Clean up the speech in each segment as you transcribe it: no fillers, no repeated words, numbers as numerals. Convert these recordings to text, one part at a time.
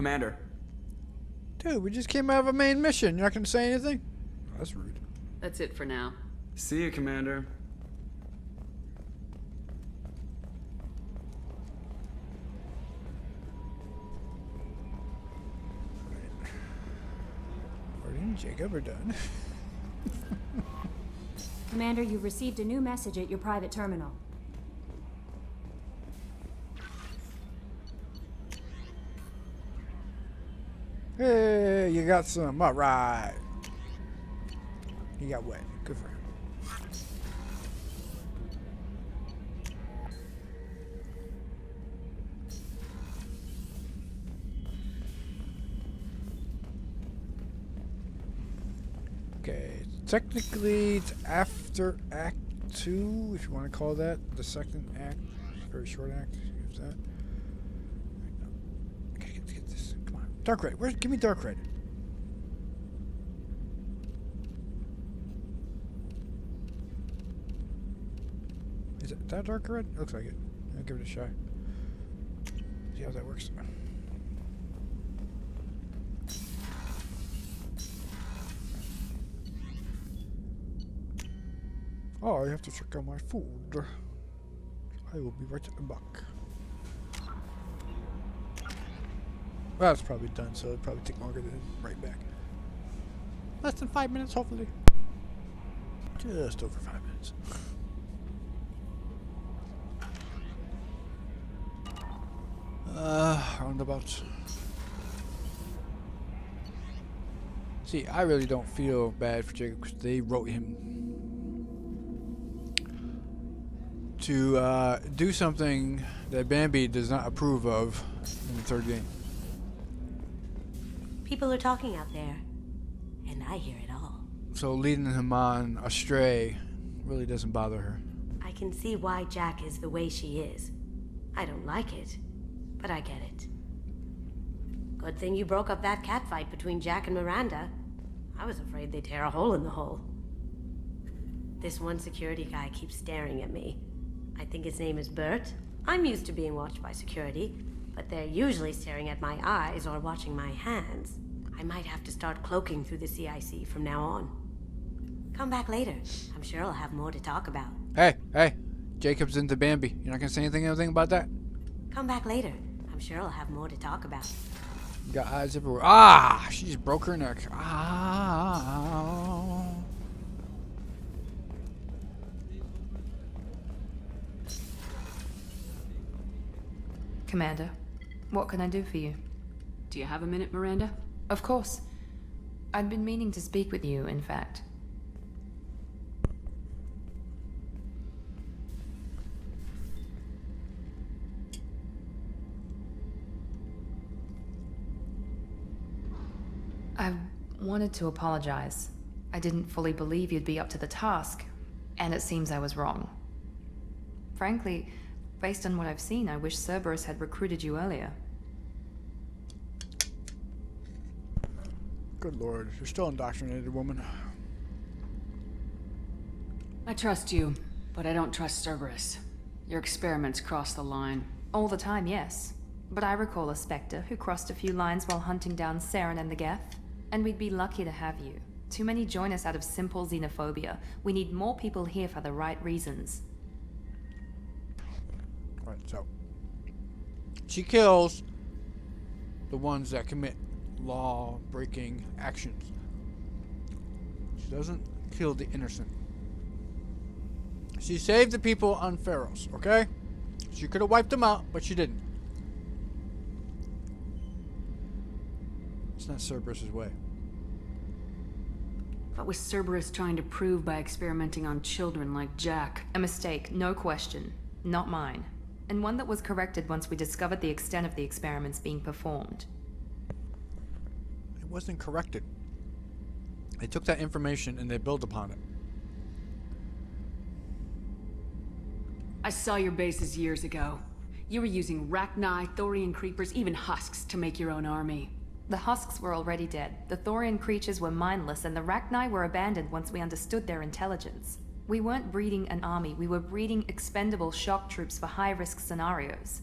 Commander. Dude, we just came out of a main mission. You're not gonna say anything? Oh, that's rude. That's it for now. See you, Commander. Marty and Jacob are done. Commander, you've received a new message at your private terminal. Hey, you got some. All right. He got wet. Good for him. Okay, technically it's after Act 2, if you want to call that the second act. It's a very short act. Use that. Okay, get this. Come on. Dark red. Give me dark red. Is it that dark red? It looks like it. I'll give it a shot. See how that works. Oh, I have to check out my food. I will be right back. Well, it's probably done, so it'll probably take longer than right back. Less than 5 minutes, hopefully. Just over 5 minutes. Roundabouts. See, I really don't feel bad for Jacob because they wrote him to do something that Bambi does not approve of in the third game. People are talking out there, and I hear it all. So leading him on astray really doesn't bother her. I can see why Jack is the way she is. I don't like it, but I get it. Good thing you broke up that catfight between Jack and Miranda. I was afraid they'd tear a hole in the hole. This one security guy keeps staring at me. I think his name is Bert. I'm used to being watched by security, but they're usually staring at my eyes or watching my hands. I might have to start cloaking through the CIC from now on. Come back later. I'm sure I'll have more to talk about. Hey, Jacob's into Bambi. You're not gonna say anything about that? Come back later. I'm sure I'll have more to talk about. You got eyes everywhere. Ah, she just broke her neck. Ah. Commander, what can I do for you? Do you have a minute, Miranda? Of course. I'd been meaning to speak with you, in fact. I wanted to apologize. I didn't fully believe you'd be up to the task, and it seems I was wrong. Frankly, based on what I've seen, I wish Cerberus had recruited you earlier. Good lord, you're still indoctrinated, woman. I trust you, but I don't trust Cerberus. Your experiments cross the line. All the time, yes. But I recall a Spectre who crossed a few lines while hunting down Saren and the Geth. And we'd be lucky to have you. Too many join us out of simple xenophobia. We need more people here for the right reasons. Alright, so she kills the ones that commit law-breaking actions. She doesn't kill the innocent. She saved the people on Pharos, okay? She could have wiped them out, but she didn't. It's not Cerberus' way. What was Cerberus trying to prove by experimenting on children like Jack? A mistake, no question. Not mine. And one that was corrected once we discovered the extent of the experiments being performed. It wasn't corrected. They took that information and they built upon it. I saw your bases years ago. You were using Rachni, Thorian creepers, even husks to make your own army. The husks were already dead. The Thorian creatures were mindless, and the Rachni were abandoned once we understood their intelligence. We weren't breeding an army, we were breeding expendable shock troops for high-risk scenarios.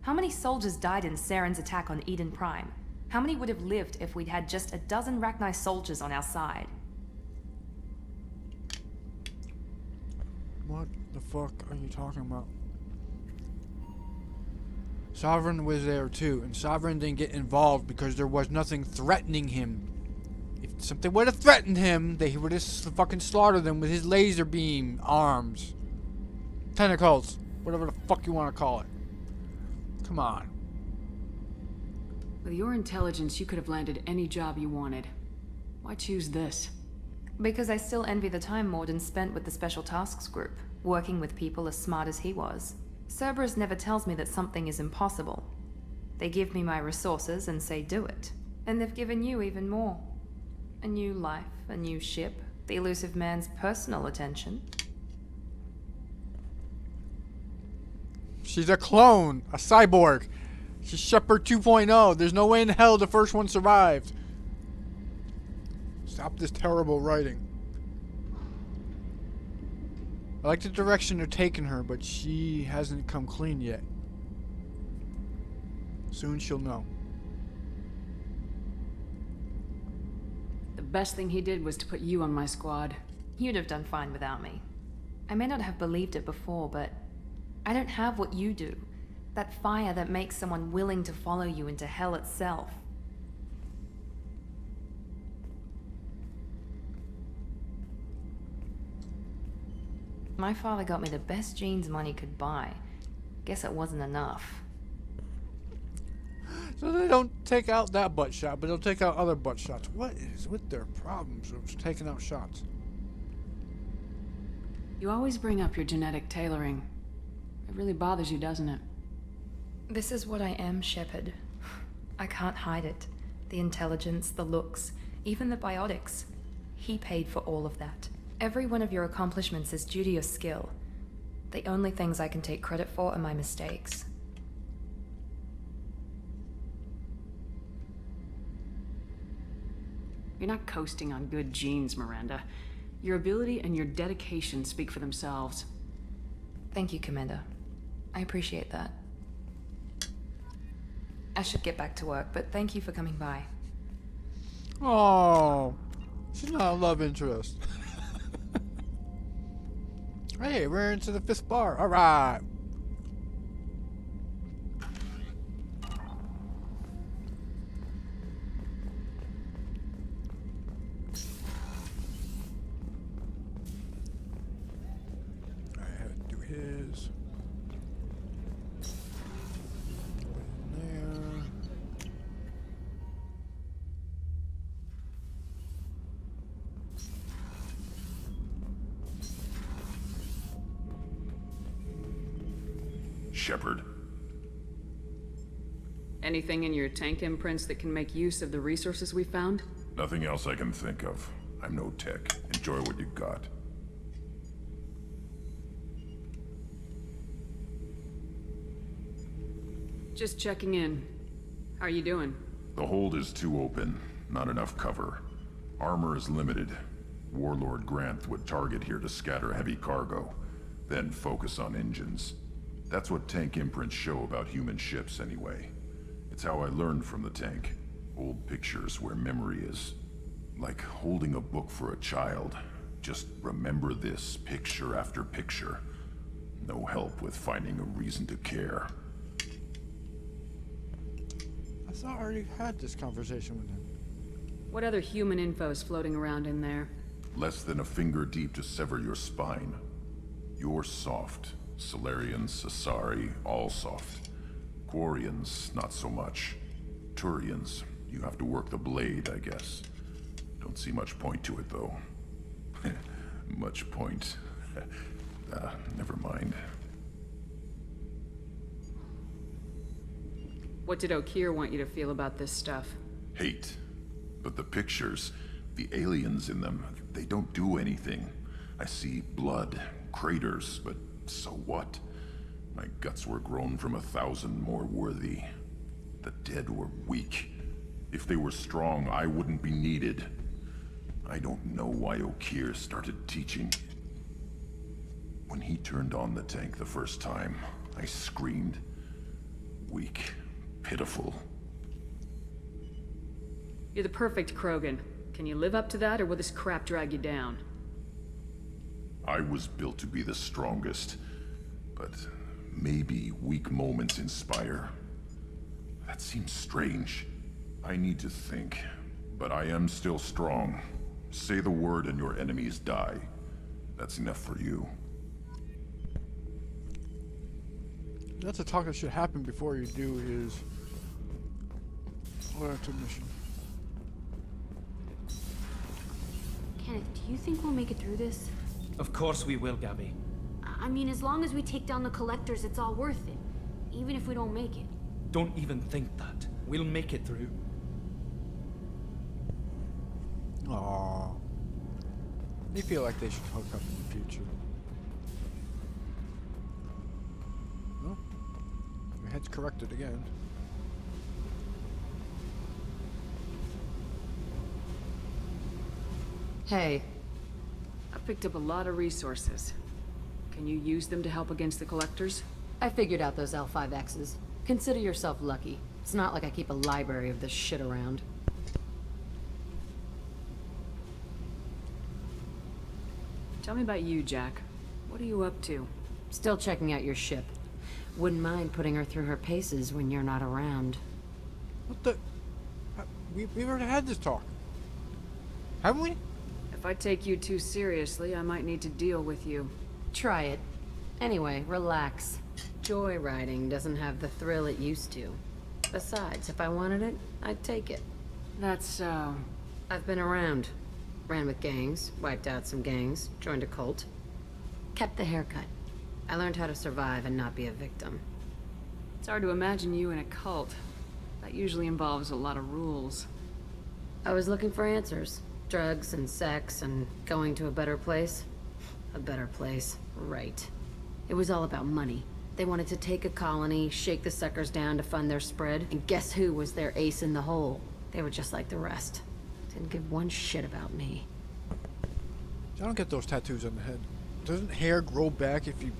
How many soldiers died in Saren's attack on Eden Prime? How many would have lived if we'd had just a dozen Rachni soldiers on our side? What the fuck are you talking about? Sovereign was there too, and Sovereign didn't get involved because there was nothing threatening him. If something would have threatened him, he would have fucking slaughtered them with his laser beam arms. Tentacles. Whatever the fuck you want to call it. Come on. With your intelligence, you could have landed any job you wanted. Why choose this? Because I still envy the time Morden spent with the Special Tasks Group, working with people as smart as he was. Cerberus never tells me that something is impossible. They give me my resources and say do it. And they've given you even more. A new life, a new ship, the elusive man's personal attention. She's a clone, a cyborg. She's Shepard 2.0. There's no way in hell the first one survived. Stop this terrible writing. I like the direction they're taking her, but she hasn't come clean yet. Soon she'll know. The best thing he did was to put you on my squad. You'd have done fine without me. I may not have believed it before, but I don't have what you do. That fire that makes someone willing to follow you into hell itself. My father got me the best jeans money could buy. Guess it wasn't enough. So they don't take out that butt shot, but they'll take out other butt shots. What is with their problems with taking out shots? You always bring up your genetic tailoring. It really bothers you, doesn't it? This is what I am, Shepard. I can't hide it. The intelligence, the looks, even the biotics. He paid for all of that. Every one of your accomplishments is due to your skill. The only things I can take credit for are my mistakes. You're not coasting on good genes, Miranda. Your ability and your dedication speak for themselves. Thank you, Commander. I appreciate that. I should get back to work, but thank you for coming by. Oh, she's not a love interest. Hey, we're into the 5th bar. All right. I had to do his. There. Shepard. Anything in your tank imprints that can make use of the resources we found? Nothing else I can think of. I'm no tech. Enjoy what you got. Just checking in. How are you doing? The hold is too open. Not enough cover. Armor is limited. Warlord Grant would target here to scatter heavy cargo, then focus on engines. That's what tank imprints show about human ships anyway. It's how I learned from the tank. Old pictures where memory is. Like holding a book for a child. Just remember this picture after picture. No help with finding a reason to care. I thought I already had this conversation with him. What other human info is floating around in there? Less than a finger deep to sever your spine. You're soft. Solarians, Asari, all soft. Quarians, not so much. Turians, you have to work the blade, I guess. Don't see much point to it, though. Much point. Never mind. What did Okeer want you to feel about this stuff? Hate. But the pictures, the aliens in them, they don't do anything. I see blood, craters, but so what? My guts were grown from 1,000 more worthy. The dead were weak. If they were strong, I wouldn't be needed. I don't know why Okeer started teaching. When he turned on the tank the first time, I screamed. Weak. Pitiful. You're the perfect Krogan. Can you live up to that, or will this crap drag you down? I was built to be the strongest, but maybe weak moments inspire. That seems strange. I need to think, but I am still strong. Say the word and your enemies die. That's enough for you. That's a talk that should happen before you do his mission. Kenneth, do you think we'll make it through this? Of course we will, Gabby. I mean, as long as we take down the collectors, it's all worth it. Even if we don't make it. Don't even think that. We'll make it through. Aww. They feel like they should hook up in the future. Well, your head's corrected again. Hey, I've picked up a lot of resources. Can you use them to help against the collectors? I figured out those L5Xs. Consider yourself lucky. It's not like I keep a library of this shit around. Tell me about you, Jack. What are you up to? Still checking out your ship. Wouldn't mind putting her through her paces when you're not around. What the? We've already had this talk. Haven't we? If I take you too seriously, I might need to deal with you. Try it. Anyway, relax. Joyriding doesn't have the thrill it used to. Besides, if I wanted it, I'd take it. That's so... I've been around. Ran with gangs, wiped out some gangs, joined a cult. Kept the haircut. I learned how to survive and not be a victim. It's hard to imagine you in a cult. That usually involves a lot of rules. I was looking for answers. Drugs and sex and going to a better place. A better place, right. It was all about money. They wanted to take a colony, shake the suckers down to fund their spread, and guess who was their ace in the hole? They were just like the rest. Didn't give one shit about me. I don't get those tattoos on the head. Doesn't hair grow back even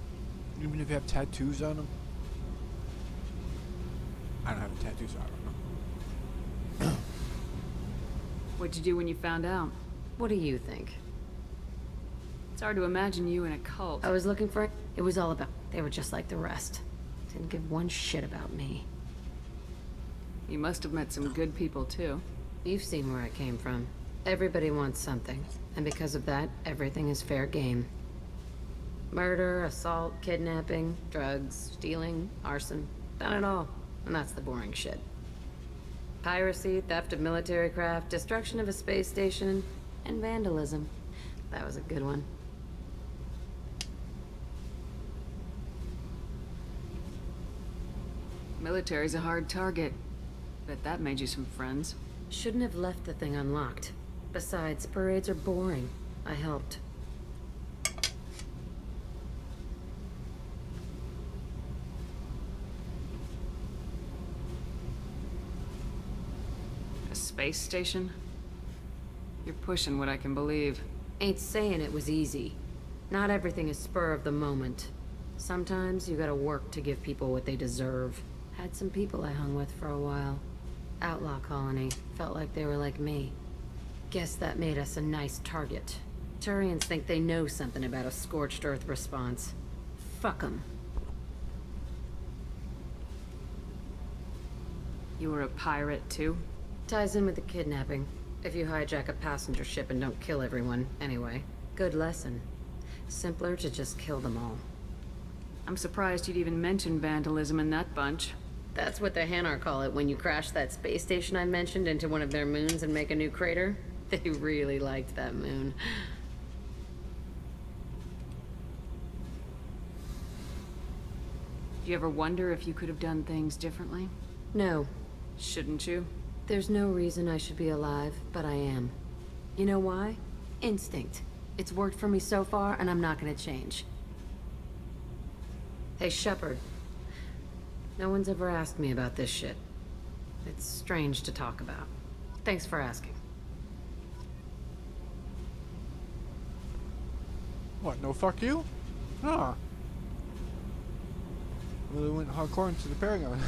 if you have tattoos on them? I don't have tattoos, I don't know. What'd you do when you found out? What do you think? It's hard to imagine you in a cult. I was looking for it. It was all about. They were just like the rest. Didn't give one shit about me. You must have met some good people, too. You've seen where I came from. Everybody wants something. And because of that, everything is fair game. Murder, assault, kidnapping, drugs, stealing, arson. Done it all. And that's the boring shit. Piracy, theft of military craft, destruction of a space station, and vandalism. That was a good one. Military's a hard target. Bet that made you some friends. Shouldn't have left the thing unlocked. Besides, parades are boring. I helped. A space station? You're pushing what I can believe. Ain't saying it was easy. Not everything is spur of the moment. Sometimes you gotta work to give people what they deserve. Had some people I hung with for a while. Outlaw colony. Felt like they were like me. Guess that made us a nice target. Turians think they know something about a scorched earth response. Fuck 'em. You were a pirate, too? Ties in with the kidnapping. If you hijack a passenger ship and don't kill everyone, anyway. Good lesson. Simpler to just kill them all. I'm surprised you'd even mention vandalism in that bunch. That's what the Hanar call it when you crash that space station I mentioned into one of their moons and make a new crater. They really liked that moon. Do you ever wonder if you could have done things differently? No, Shouldn't you? there's no reason I should be alive, but I am. You know why? Instinct. It's worked for me so far, and I'm not gonna change. Hey, Shepard. No one's ever asked me about this shit. It's strange to talk about. Thanks for asking. What, no fuck you? Huh. Really went hardcore into the Paragon.